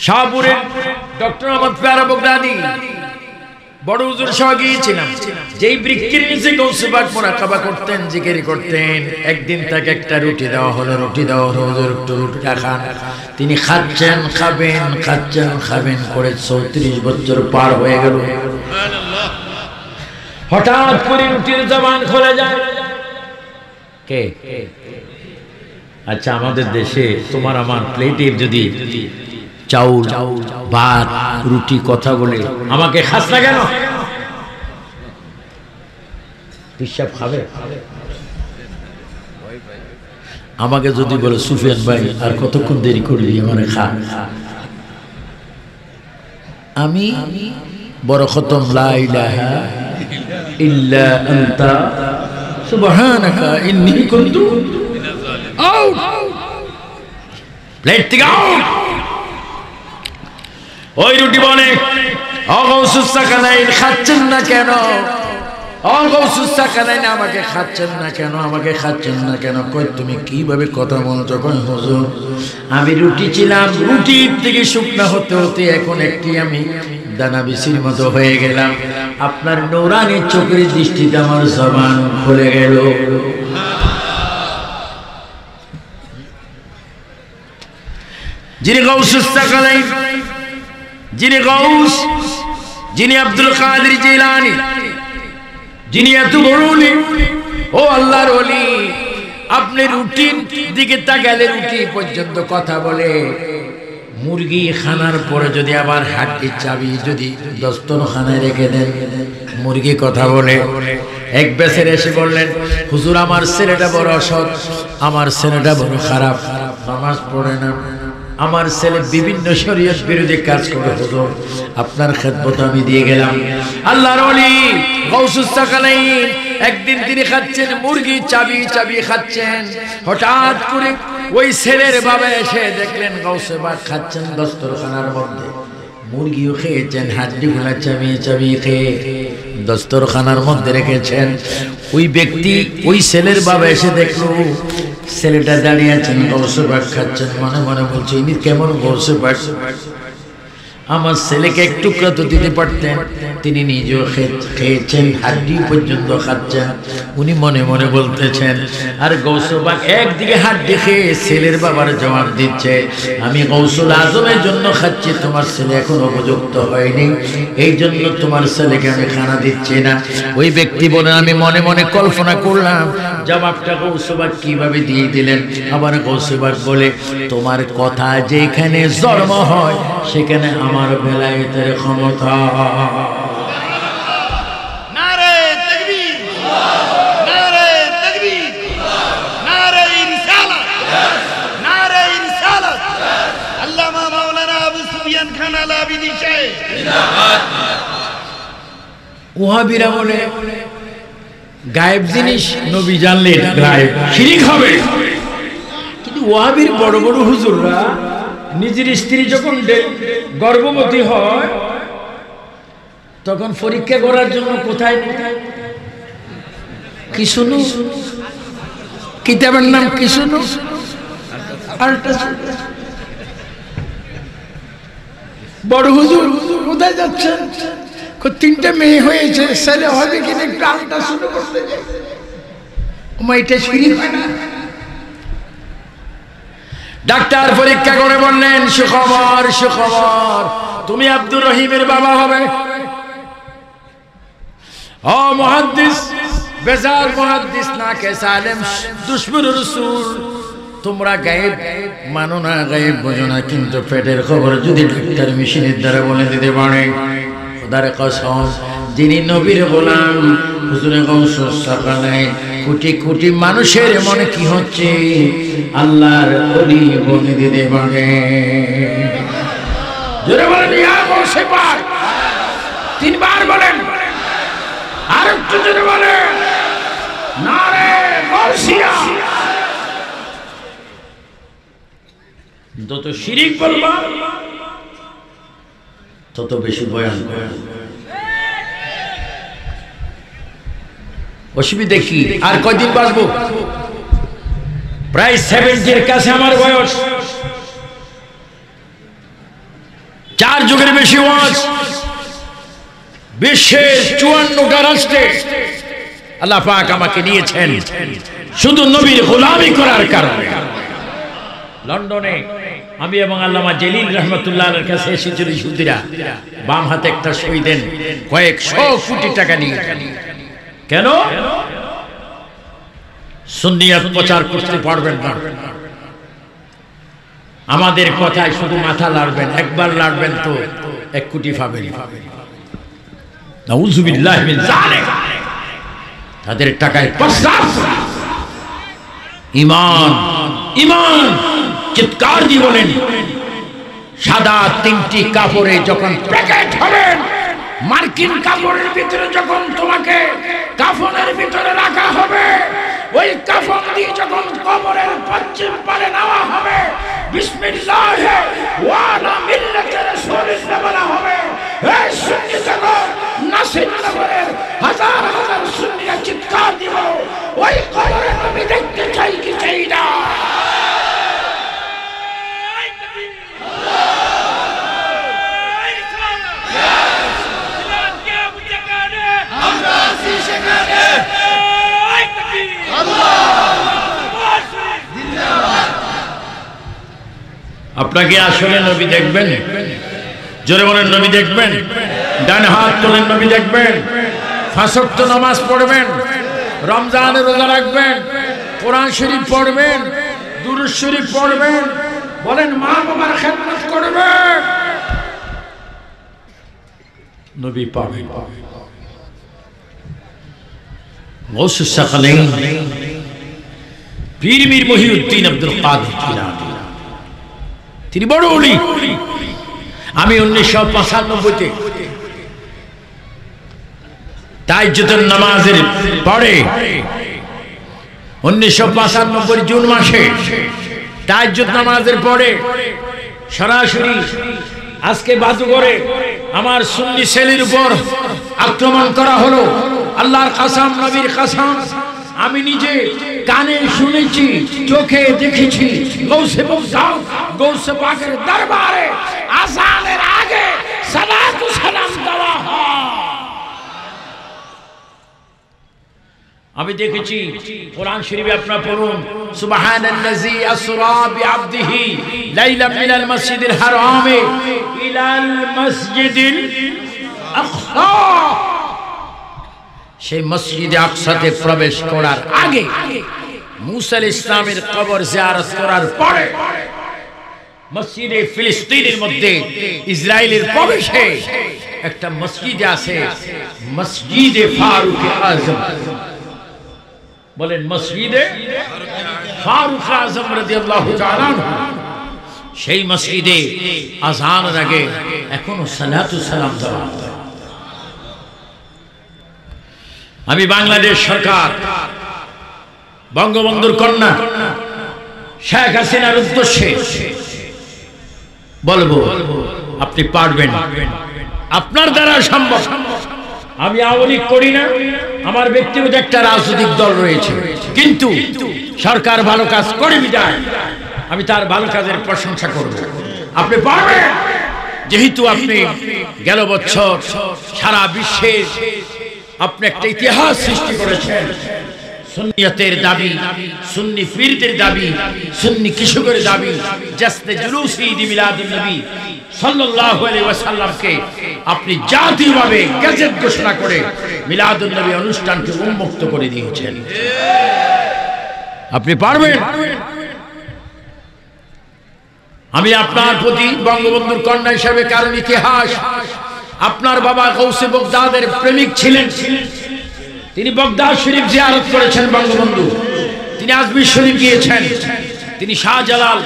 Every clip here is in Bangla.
শাহপুরের ডক্টর আহমদ পেয়ারা বগদাদি বড় হুজুর সহ গিয়েছিলাম। যেই বৃক্ষের নিচে গৌসে পাক মুরাকাবা করতেন, জিকির করতেন, একদিন তাকে একটা রুটি দেওয়া হলো। হুজুর একটু রুটিটা খান। তিনি খাচ্ছেন, খাবেন করে 34 বছর পার হয়ে গেল। হঠাৎ করে রুটির জবান খুলে যায়। কে? আচ্ছা, আমাদের দেশে তোমার আমার প্লেটে যদি চাউল, ভাত, রুটি কথা বলে আমাকে খাস না কেন? পিসাব খাবে? আমাকে যদি বলে সুফিয়ান ভাই আর কতক্ষণ দেরি করলি মানে খা, আমি বড় খতম লা ইলাহা ইল্লা আনতা সুবহানাকা ইন্নী কুনতু আউট, প্লেট থেকে আউট। ওই রুটি বলে খাচ্ছেন না কেন? আমাকে খাচ্ছেন না কেন? কই তুমি কিভাবে কথা বলছো? কই হুজুর আমি রুটি ছিলাম, রুটির থেকে শুকনা হতে হতে এখন একটি আমি দানা বিচির মতো হয়ে গেলাম। আপনার নূরানি চোখের দৃষ্টিতে আমার জবান খুলে গেল। যিনি গাউসুস সাকালাইন, যিনি গাউস, যিনি আব্দুল কাদের জিলানী, যিনি এত বড় ওলি, ও আল্লাহর ওলি, আপনি রুটির দিকে তাকালে রুটি পর্যন্ত কথা বলে। মুরগি খানার পরে যদি আবার হাড্ডির চাবি যদি দস্তরখানায় রেখে দেন, মুরগি কথা বলে। এক বেসের এসে বললেন, হুজুর আমার ছেলেটা বড় অসৎ, আমার ছেলেটা বড় খারাপ, নামাজ পড়ে না, আমার ছেলে বিভিন্ন শরীয়ত বিরোধী কাজ করে, হুজুর আপনার খেদমত আমি দিয়ে গেলাম। আল্লাহর ওলি গাউসুস সাকালাইন একদিন তিনি খাচ্ছেন মুরগি, চাবি খাচ্ছেন। হঠাৎ করে ওই ছেলের বাবা এসে দেখলেন গাউসে পাক খাচ্ছেন দস্তরখানার মধ্যে, মুরগিও খেয়েছেন, হাড্ডিগুলা চাবিয়ে খেয়ে দস্তরখানার মধ্যে রেখেছেন। ওই ব্যক্তি, ওই ছেলের বাবা এসে দেখলো ছেলেটা দাঁড়িয়ে আছেন, গাউসে পাক খাচ্ছেন। মনে মনে বলছে, ইনি কেমন গাউসে পাক, আমার ছেলেকে এক টুকরা তো দিতে পারতেন। তিনি নিজেও খেয়েছেন, হাড্ডি পর্যন্ত খাচ্ছেন। উনি মনে মনে বলতেছেন, আর গাউসুল পাক একদিকে হাড্ডি খেয়ে ছেলের বাবার জবাব দিচ্ছে, আমি গাউসুল আজমের জন্য খাচ্ছি, তোমার ছেলে এখন উপযুক্ত হয়নি, এই জন্য তোমার ছেলেকে আমি খানা দিচ্ছি না। ওই ব্যক্তি বলেন, আমি মনে মনে কল্পনা করলাম জবাবটা গাউসুল পাক কিভাবে দিয়ে দিলেন। আবার গাউসুল পাক বলে, তোমার কথা যেখানে জন্ম হয় সেখানে আমার বেলায়েতের ক্ষমতা। নারে তাকবীর, নারে তাকবীর, নারে রিসালাত, নারে রিসালাত। আল্লামা মাওলানা আবু সুফিয়ান খান আলাবিদি সাহেব জিন্দাবাদ। ওয়াহাবিরা বলে গায়েব জিনিস নবী জানলে এটা গায়েব, শিরক হবে। কিন্তু ওয়াহাবির বড় বড় হুজুররা নিজের স্ত্রী যখন গর্ভবতী হয় তখন পরীক্ষা করার জন্য কোথায় কি শুনু, কিতাবের নাম কি শুনু, বড় হুজুর কোথায় যাচ্ছেন? 3টে মেয়ে হয়েছে, ছেলে হবে কিনা একটু আল্ট্রাসাউন্ড করতে যাই। এটা শিরক হয় না? ডাক্তার পরীক্ষা করে বললেন, সুখবর, তুমি আব্দুর রহিমের বাবা হবে। ও মুহাদ্দিস, বেজাল মুহাদ্দিস না কে সালেম দুশমন রাসূল, তোমরা গায়েব মানো না, গায়েব বোঝো না, কিন্তু পেটের খবর যদি ডাক্তার মেশিনের দ্বারা বলে দিতে পারে, খোদার কসম, যিনি নবীর গোলাম হুজুরে গাউসুস সাকালাইন, কোটি কোটি মানুষের মনে কি হচ্ছে আল্লাহর ওলি বলে দিতে পারে। জোরে বলেন ইয়া গাউসে পাক, 3 বার বলেন, আর একটু জোরে বলেন, নারে গাউসিয়া। যত শিরক বলবা তত বেশি বয়ান করবে। অসুবিধা কি? আর কয়দিন বাঁচবো? প্রায় 70-এর কাছে আমার বয়স। 4 যুগের বেশি ওয়াজ বিশ্বের 54টা রাষ্ট্রে আল্লাহ পাক আমাকে নিয়েছেন শুধু নবীর গোলামি করার কারণে। লন্ডনে আমি এবং আল্লামা জলিল রহমতুল্লাহ আলাইহির কাছে এসেছিল সুদীরা, বাম হাতে একটা সই দেন, কয়েকশো কোটি টাকা নিয়ে। কেন? সুন্নিয়ত প্রচার করতে পারবেন না, আমাদের কথায় শুধু মাথা লাড়বেন, একবার লাড়বেন তো 1 কোটি পাবেন। নাউযুবিল্লাহ মিন যালিক। তাদের টাকায় প্রস্তাব ঈমান ঈমান চিৎকার দিয়ে বলেন, সাদা 3টি কাপড়ে যখন প্যাকেট হবেন, মার্কিন কাপড়ের ভিতরে যখন তোমাকে কাফনের ভিতরে রাখা হবে, ওই কাফন দিয়ে যখন কবরের পশ্চিম পারে নেওয়া হবে, বিসমিল্লাহ ওয়া আলা মিল্লাতি রাসূলিল্লাহ বলা হবে। এই সুন্নি জগৎ নাসিরনগরের হাজার হাজার সুন্নিরা চিৎকার দিব, ওই কবরের নবী দেখতে চাই কি চাই না? আপনাকে আসলে নবী দেখবেন? জোরে বলেন নবী দেখবেন? ডান হাত তোলেন, নবী দেখবেন। 5 ওয়াক্ত নামাজ পড়বেন, রমজানের রোজা রাখবেন, কোরআন শরীফ পড়বেন, দুরূদ শরীফ পড়বেন, বলেন মা বাবার খেদমত করবেন, নবী পাবেন। গৌসুস সাকালাইন পীর মীর মহিউদ্দিন আব্দুল কাদের জিলানী, তিনি বড় ওলি। আমি 1995-তে তাহাজ্জুদের নামাজের পরে 1995 জুন মাসে তাহাজ্জুদ নামাজের পরে সরাসরি আজকে বাদুঘরে আমার সুন্নি ছেলের উপর আক্রমণ করা হলো। আল্লাহর কসম, নবীর কসম, আমি নিজে কানে শুনেছি, চোখে দেখেছি। গৌসে বগদাদ, গৌসে পাকের দরবারে আযানের আগে সালাতু সালাম দেওয়া হয়। আমি দেখেছি কোরআন শরীফে আপনারা পড়ুন, সুবহানাল্লাযী আসরা বিআবদিহি লাইলাম মিনাল মাসজিদিল হারামি ইলাল মাসজিদিল আকসা। সেই মসজিদে আকসাতে প্রবেশ করার আগে, মুসা আলাইহিস সালামের কবর জিয়ারত করার পরে, মসজিদে ফিলিস্তিনের মধ্যে ইসরায়েলের প্রবেশে একটা মসজিদ আছে, মসজিদে ফারুক আযম। বলেন মসজিদে ফারুক আযম রাদিয়াল্লাহু তাআলা আনহু। সেই মসজিদে আযানের আগে এখনো সালাতু সালাম দেওয়া। আমি বাংলাদেশ সরকার বঙ্গবন্ধুর কন্যা শেখ হাসিনার উদ্দেশ্যে বলবো, আপনি পারবেন, আপনার দ্বারা সম্ভব। আমি আওয়ামী লীগ করি না, আমার ব্যক্তিগত একটা রাজনৈতিক দল রয়েছে, কিন্তু সরকার ভালো কাজ করে বিদায় আমি তার ভালো কাজের প্রশংসা করব। আপনি পারবেন, যেহেতু আপনি গেল বছর সারা বিশ্বে আপনি একটা ইতিহাস সৃষ্টি করেছেন। সুন্নিয়তের দাবি, সুন্নি পীরদের দাবি, সুন্নি কিশোরের দাবি, জাসনে জুলুসে ঈদ মিলাদুন নবী সাল্লাল্লাহু আলাইহি ওয়াসাল্লামকে আপনি জাতীয়ভাবে গেজেট ঘোষণা করে মিলাদুন নবী অনুষ্ঠানকে উন্মুক্ত করে দিয়েছেন। আপনি পারবেন। আমি আপনার প্রতি বঙ্গবন্ধুর কন্যা হিসেবে, কারণ ইতিহাস, আপনার বাবা গৌসে বগদাদের প্রেমিক ছিলেন, তিনি বগদাদ শরীফ জিয়ারত করেছেন বঙ্গবন্ধু, তিনি আজমির শরীফ গিয়েছেন, তিনি শাহজালাল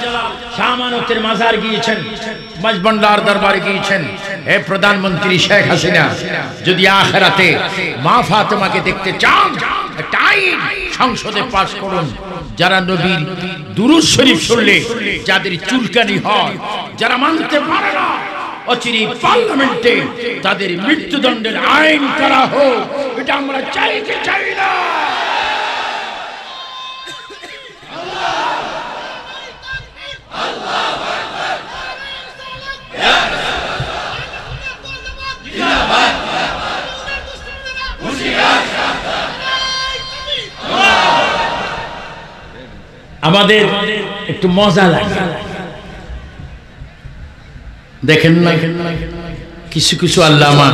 শাহ আমানতের মাজার গিয়েছেন, মজবন্ডার দরবারে গিয়েছেন। হে প্রধানমন্ত্রী শেখ হাসিনা, যদি আখিরাতে মা ফাতেমাকে দেখতে চান, একটা আইন সংসদে পাস করুন, যারা নবীর দুরূদ শরীফ শুনলে যাদের চুলকানি হয়, যারা মানতে পারে না, অচিরে পার্লামেন্টে তাদের মৃত্যুদণ্ডের আইন করা হোক। এটা আমরা চাইতে চাই না। আমাদের একটু মজা লাগে। দেখেন না কিছু কিছু আল্লামা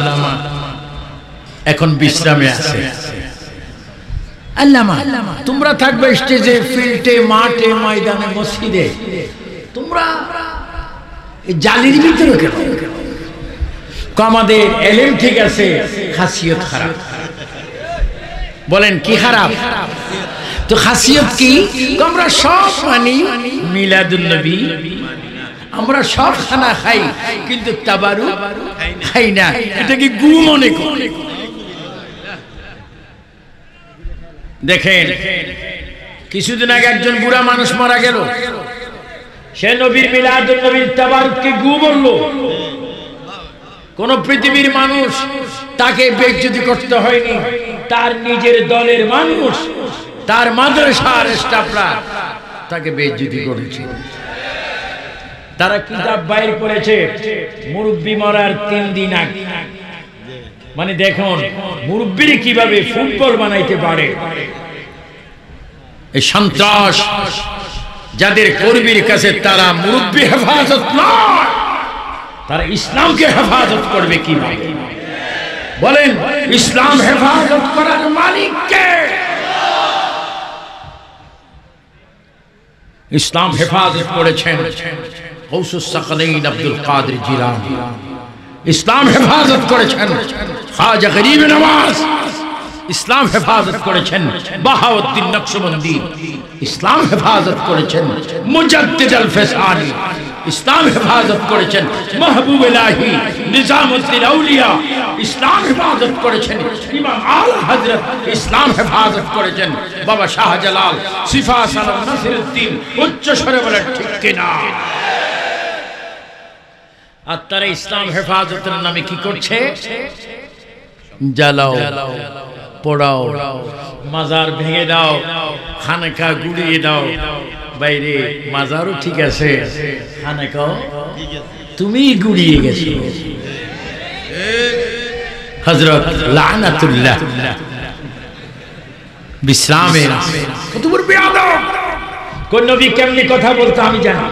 এখন বিশ্রামে আছে। আল্লামা তোমরা থাকবে স্টেজে, ফিল্ডে, মাঠে, ময়দানে, মসজিদে, তোমরা জালির ভিতরে কেন? আমাদের এলেম ঠিক আছে, খাসিয়ত খারাপ। বলেন কি খারাপ? তো খাসিয়ত কি? আমরা সব মানি মিলাদুন নবী, আমরা সব খানা খাই, কিন্তু তাবারু খাই না। এটা কি গু মনে করি? দেখেন কিছুদিন আগে একজন বুড়া মানুষ মারা গেল, সে নবীর মিলাদুন নবীর তাবারুককে গু বলল। কোন পৃথিবীর মানুষ তাকে বেইজ্জতি করতে হয়নি, তার নিজের দলের মানুষ, তার মাদ্রাসার স্টাফরা তাকে বেইজ্জতি করেছে। তারা কিতাব বাইর করেছে মুরব্বি মরার 3 দিন আগে। মানে দেখুন মুরব্বির কিভাবে ফুটবল বানাইতে পারে। এই সন্ত্রাস যাদের কর্মীর কাছে, তারা মুরব্বি হেফাজত নয়, তারা ইসলামকে হেফাজত করবে কিভাবে? বলেন ইসলাম হেফাজত করার মালিক কে? ইসলাম হেফাজত করেছেন গৌসুস সাকলাইন আব্দুল কাদের জিলানী, ইসলাম হেফাজত করেছেন খাজা গরিব নওয়াজ, ইসলাম হেফাজত করেছেন বাহাউদ্দিন নকশবন্দি, ইসলাম হেফাজত করেছেন মুজাদ্দিদ আল ফেসানি, ইসলাম হেফাজত করেছেন মাহবুব ইলাহি নিজামুদ্দিন আউলিয়া, ইসলাম হেফাজত করেছেন ইমাম আলা হযরত, ইসলাম হেফাজত করেছেন বাবা শাহজালাল সিফা সালাম নাসিরউদ্দিন। উচ্চ স্বরে বলেন ঠিক কিনা? আর তারা ইসলাম হেফাজতের নামে কি করছে? জ্বালাও, পোড়াও, মাজার ভেঙে দাও, খানকা গুড়িয়ে দাও। বাইরে মাজারও ঠিক আছে, খানকাও তুমি গুড়িয়ে গেছো। হযরত লানাতুল্লাহ বিশ্রামের কত বড় বেয়াদব। কোন নবী কেমনি কথা বলতো আমি জানি।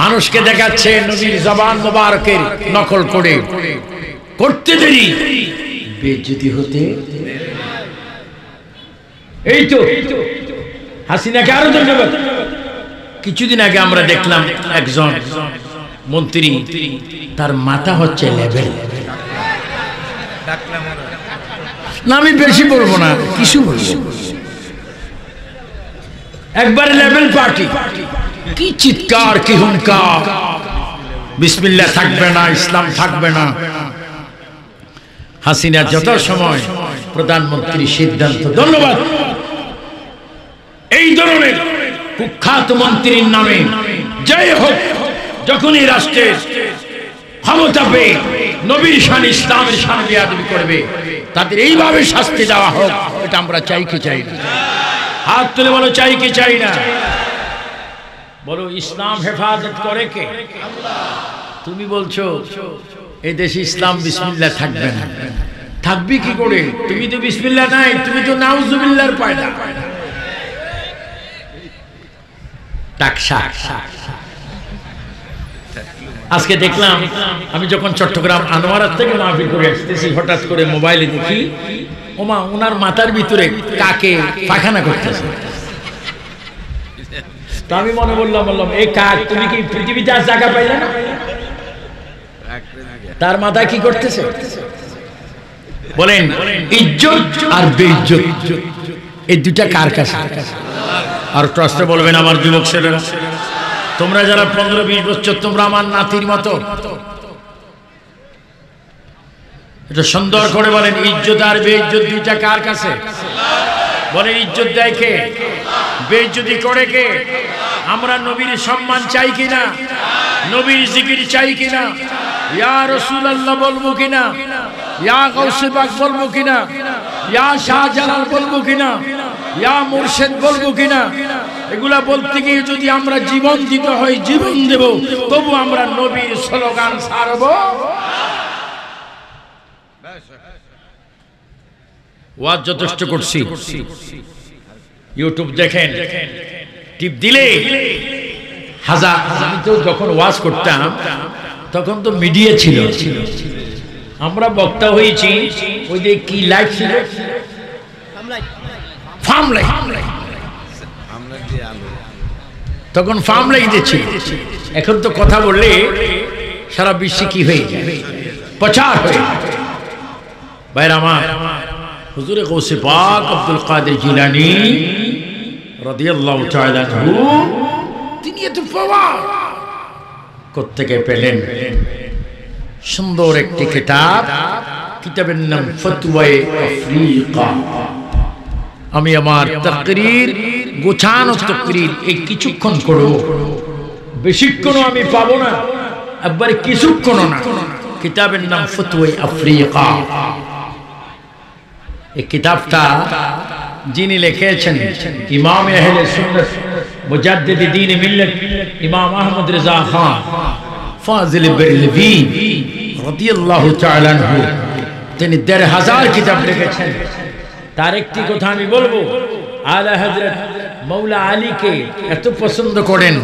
মানুষকে দেখাচ্ছে নবীর জবান মোবারকের নকল করে, করতে দেরি বেইজ্জতি হতে। এই তো হাসিনাকে আরো ধন্যবাদ। কিছুদিন আগে আমরা দেখলাম একজন মন্ত্রী, তার মাথা হচ্ছে লেভেল। না আমি বেশি বলবো না, কিছু বলবো, একবার লেভেল পার্টি। কি চিৎকার, কি হুঙ্কার, বিসমিল্লাহ থাকবে না, ইসলাম থাকবে না। হাসিনা যত সময় প্রধানমন্ত্রী সিদ্ধান্ত, ধন্যবাদ, এই ধরনের কুখ্যাত মন্ত্রীর নামে জয় হোক, যখনই রাষ্ট্রের ক্ষমতা পেয়ে নবীর শান, ইসলামের শান বেয়াদবি করবে, তাদের এইভাবে শাস্তি দেওয়া হোক। এটা আমরা চাই কি চাই না? হাত তুলে বলো চাই কি চাই না? বলো ইসলাম হেফাজত করে কে? তুমি বলছো এই দেশে ইসলাম বিসমিল্লাহ থাকবে না, থাকবি কি করে? তুমি তো বিসমিল্লাহ নাই, তুমি তো নাউজুবিল্লাহর পয়দা। আজকে দেখলাম, আমি যখন চট্টগ্রাম আনোয়ারা থেকে মাহফিল করে আসতেছি, হঠাৎ করে মোবাইলে দেখি ওমা ওনার মাথার ভিতরে কাকে পায়খানা করতেছে। তো আমি মনে বললাম এই কাক, তুমি কি পৃথিবীতে আর জায়গা পাইলে না? তার মাথায় কি করতেছে? বলেন ইজ্জত আর বেইজ্জত এই দুটা কার কাছে? আর প্রশ্ন বলবেন আমার যুবক ছেলেরা, তোমরা যারা 15-20 বছর, তোমরা আমার নাতির মতো, এটা সুন্দর করে বলেন ইজ্জত আর বেইজ্জত দুইটা কার কাছে? বলেন ইজ্জত দেয় কে? বেইজ্জতি করে কে? আমরা নবীর সম্মান চাই কিনা? নবীর জিকির চাই কিনা? ইয়া রাসূলুল্লাহ বলবো কিনা? ইয়া গাউসে পাক বলবো কিনা? ইয়া শাহজালাল বলবো কিনা? ইয়া মুর্শিদ বলবো কিনা? এগুলা বলতে গিয়ে যদি আমরা জীবন দিতে হয় জীবন দেব, তবু আমরা নবীর স্লোগান ছাড়ব। ওয়াজ যথেষ্ট করছি, ইউটিউব দেখেন, টিপ দিলে হাজার। আমি তো যখন ওয়াজ করতাম তখন তো মিডিয়া ছিল, আমরা বক্তা হয়েছি ওই যে কি লাইট ছিল, ফার্ম লাইট, তখন ফার্ম লাইট দিচ্ছিল। এখন তো কথা বললে সারা বিশ্বে কি হয়ে যায়, প্রচার হয়ে। ভাইরা আমার, হুজুরে গৌসে পাক আব্দুল কাদের জিলানী রাদিয়াল্লাহু তাআলা আনহু, তিনি এত পাওয়ার কোত্থেকে পেলেন? সুন্দর একটি কিতাব, কিতাবের নাম ফতওয়ায়ে আফ্রিকা। আমি আমার তাকরীর, গোছানো তাকরীর এই কিছুক্ষণ করব, বেশিক্ষণ আমি পাবো না, একবারে কিছুক্ষণ না। কিতাবের নাম ফতওয়ায়ে আফ্রিকা। এই কিতাবটা যিনি লিখেছেন ইমাম আহলে সুন্নাত মুজাদ্দিদ দ্বীন মিল্লাত ইমাম আহমদ রেজা খান ফাজিল বেরলভী রাদিয়াল্লাহু তাআলা আনহু, তিনি ১৫০০ কিতাব লিখেছেন। তার একটি কথা আমি বলবো, আলা হযরত মাওলা আলীকে এত পছন্দ করেন,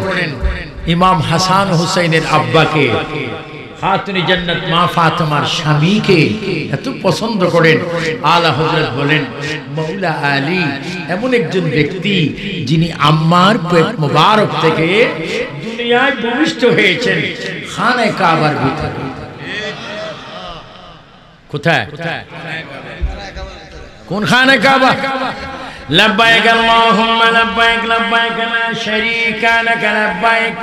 ইমাম হাসান হুসাইনের আব্বাকে, খাতুনে জান্নাত মা ফাতেমার স্বামীকে এত পছন্দ করেন। আলা হযরত বলেন, মাওলা আলী এমন একজন ব্যক্তি যিনি আম্মার পেট মোবারক থেকে দুনিয়ায় ভূমিষ্ঠ হয়েছেন খানে কাবার ভিতরে। কোথায়? কোন খানে কাবা? لبيك اللهم لبيك لبيك لا شريك لك لبيك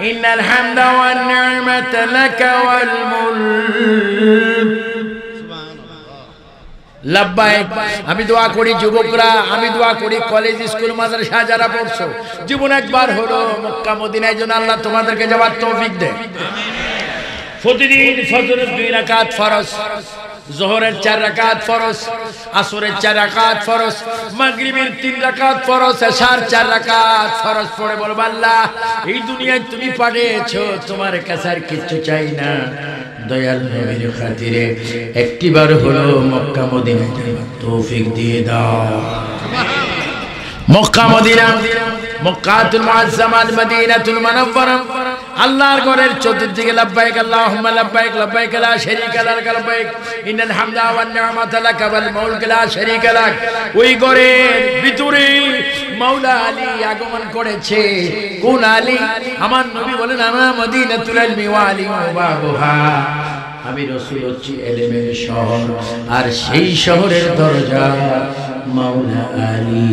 إن الحمد والنعمة لك والملك লব্বাইক। আমি দোয়া করি যুবকরা, আমি দোয়া করি কলেজ স্কুল মাদ্রাসা যারা পড়ছো, জীবন একবার হলো মক্কা মদিনায় যেন আল্লাহ তোমাদেরকে যাওয়ার তৌফিক দেয়। প্রতিদিন ফজরের 2 রাকাত ফরজ, যোহরের 4 রাকাত ফরজ, আসরের 4 রাকাত ফরজ, মাগরিবের 3 রাকাত ফরজ, এশার 4 রাকাত ফরজ পড়ে বলবো, আল্লাহ এই দুনিয়ায় তুমি পাঠিয়েছো, তোমার কাছে আর কিছু চাই না, দয়াল নবীর খাতিরে একটিবার হলো মক্কা মদিনায় যাওয়ার তৌফিক দিয়ে দাও। মক্কা মদিনা, মক্কাতুল মুআজ্জামাত, মদিনাতুল মুনাওয়ারা, আল্লাহর ঘরের চতুর্দিকে লব্বাইক আল্লাহুম্মা লব্বাইক লব্বাইক লা শারীকা লাক লব্বাইক ইন্নাল হামদা ওয়ান নি'মাতা লাক ওয়াল মুলক লা শারীকা লাক। ওই ঘরের ভিতরে মাওলা আলী আগমন করেছে। কোন আলী? আমার নবী বলেন, আনা মদিনাতুল ইলমি ওয়া আলী বাবুহা, আমি রাসূল হচ্ছি ইলমের শহর, আর সেই শহরের দরজা মাওলা আলী।